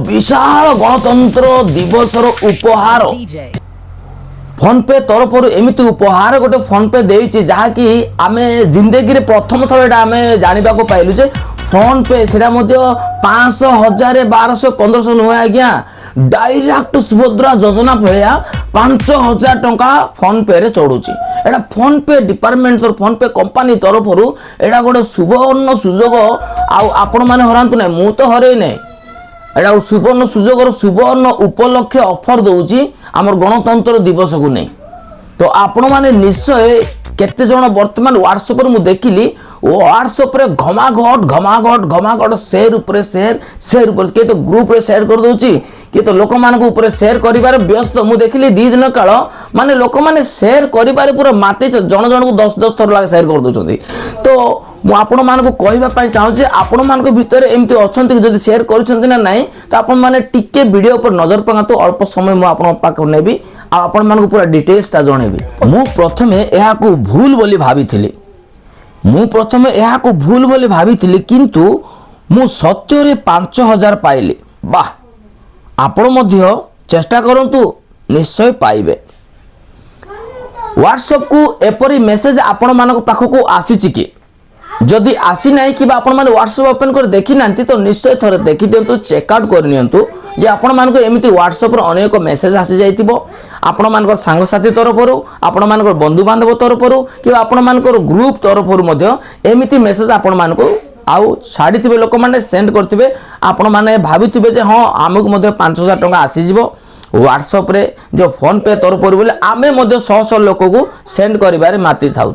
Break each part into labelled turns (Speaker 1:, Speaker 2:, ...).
Speaker 1: विशाल गणतंत्र दिवसर उपहार फोन पे तरफ एमती उपहार गोटे फोन पे देछि जहाँकि आम जिंदगी रे प्रथम थर एटा आम जानिबा को पाइलु जे फोन पे सेटा मध्य 500 1000 1200 1500 नुहे आज्ञा डायरेक्ट सुभद्रा योजना भया 5000 टंका फोन पे रे चढ़ुची। एटा फोन पे डिपार्टमेंट तर फोन पे कंपनी तरफ एटा गोटे सुवर्ण सुजोग आपण माने हरांतु नै मु तो हरे नै एटा सुवर्ण सुजोगर सुवर्ण उपलक्ष्य ऑफर दउची हमर गणतंत्र दिवस को नै। तो आपण माने निश्चय केते जण वर्तमान व्हाट्सएप पर मु देखिली व्हाट्सएप रे घमाघट शेयर ऊपर शेयर ऊपर के तो ग्रुप रे शेयर कर दउची कि तो लोक मान को ऊपर शेयर करिबार व्यस्त मु देखिली 2 दिन काल माने लोक माने शेयर करिबार पूरा माते जण जण को 10 थर लाग शेयर कर दउचंदी। तो मु आपण मान को कहबा पई चाहू जे आपण मान को भीतर एमती अछंती जदी शेयर करूचंती ना नाही तो आपण माने टिके वीडियो पर नजर पकातो अल्प समय मु आपण पाक नेबी आ आपण मान को पूरा डिटेल्स ता जणेबी। मु प्रथमे एहा को भूल बोली भाबिथिली किंतु मु सत्य रे 5000 पाइली। वाह आपण मध्य चेष्टा करंतु निश्चय पाइबे। व्हाट्सएप को एपरी मेसेज आपण मानक पाखको आसीची कि जदि आसी नाही कि आपण माने व्हाट्सएप ओपन कर देखि नांती तो निश्चय थरे देखि दियंतु चेकआउट कर नियंतु जे आपण मानको एमिति व्हाट्सएप रे अनेक मेसेज आसी जाइतिबो आपण मानकर सांग साथी तरफरु आपण मानकर बंधु बांधव तरफरु कि आपण मानकर ग्रुप तरफरु मध्य एमिति मेसेज आपण मानको आउ छाड़ी थे लोक मैंने सेंड करते आपण मैंने भावी जे हाँ आमको मध्य 5000 टंका आसीज व्हाट्सएप रे जो फोन पे तरफ बोले आमे मध्य 100 लोक को सेंड करिबारे माती थाउ।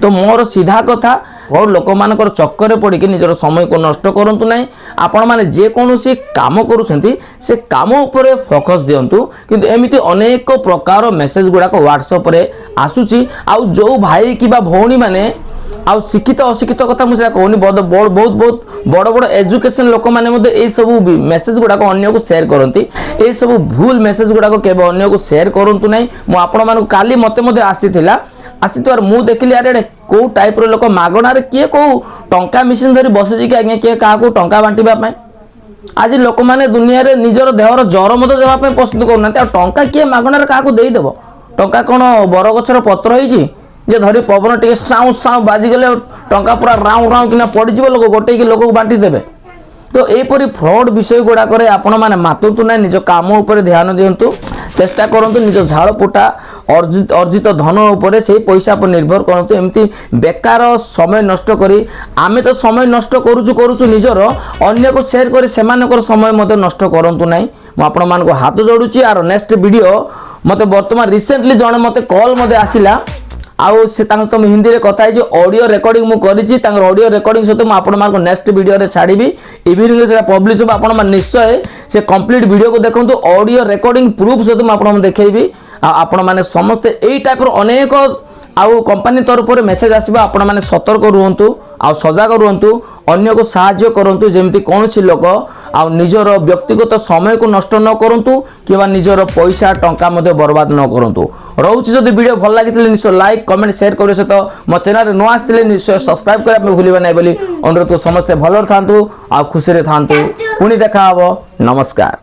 Speaker 1: तो मोर सीधा कथा और लोक मानकर चक्कर पड़ी कि निजर समय को नष्ट करंतु नहीं। आपण माने जे कोनोसी काम करूछंती से काम ऊपर फोकस दियंतु किंतु एमिति अनेक प्रकार मेसेज गुडा को व्हाट्सएप रे आसुची आउ जो भाई किबा भौणी माने आ शिक्षित अशिक्षित कथा मुझे कहूनी बहुत बहुत बड़ बड़ एजुकेशन लोक मैंने ये सब मेसेज गुड़ाक अन्य को शेयर करती ये सब भूल मेसेज गुड़ाक केवल अन्य को शेयर करूँ ना मुझे काली मत आसीबार मु देखिली अरे कौ टाइप लोक मागणार किए कौ टंका मिशन धरी बसी कि आज्ञा किए क्या टंका बांटा आज लोक मैंने दुनिया रे निजर देहर जर मत देवाई पसंद करूना टंका किए मागणार क्या देदेव टंका कौन बरगछर पत्र होइछि जे धरी पवन टे साउ साउ बाजिगले टंका पूरा राउ राउ किना पड़ जीव लोक गोटे कि लोक को बांटी देबे। तो एपरी फ्रॉड विषय गुड़ा करे आपण माने मातुतु ना निज काम ऊपर ध्यान दियंतु चेष्टा करंतु निज झाड़ पोटा अर्जित धन उपरे से पैसा पर निर्भर करंतु एमती बेकार समय नष्ट करी आमे तो समय नष्ट करूछु निजर अन्य को शेयर करी सेमानकर समय मते नष्ट करंतु नाही। मु आपण मान को हाथ जोडुची आरो नेक्स्ट वीडियो मते वर्तमान रिसेंटली जणे मते कॉल मते आसिला आउ से तो हिंदी रे कथा है ऑडियो रिकॉर्डिंग मु करिछि तांगर ऑडियो रिकॉर्डिंग सहित मु आपण मान को नेक्स्ट वीडियो रे छाड़ीबी इवनिंग रे सेटा पब्लिश हो आपण मान निश्चय से कंप्लीट वीडियो को देखंतु ऑडियो रिकॉर्डिंग प्रूफ सहित मु आपण देखैबी आपण माने समस्त एई टाइप रो अनेक आउ कंपनी तरफ रे मेसेज आसीबा आपण माने सतर्क रुहंतु आउ सजग रुहंतु अन्य को सहाय्य करंतु जेमति कोनसी लोक आ निजर व्यक्तिगत समय को नष्ट न करंतु किबा निजर पैसा टंका मध्ये बर्बाद न करंतु। रहउछि जदि वीडियो भल लागितले निश्चय लाइक कमेंट शेयर करियो सहित मो चैनल रे न आस्तिले निश्चय सब्सक्राइब करा पे भूलिबा नै बोली अनुरोध को समस्त भलर थांतु आ खुशी रे थांतु पुनी देखा हबो। नमस्कार।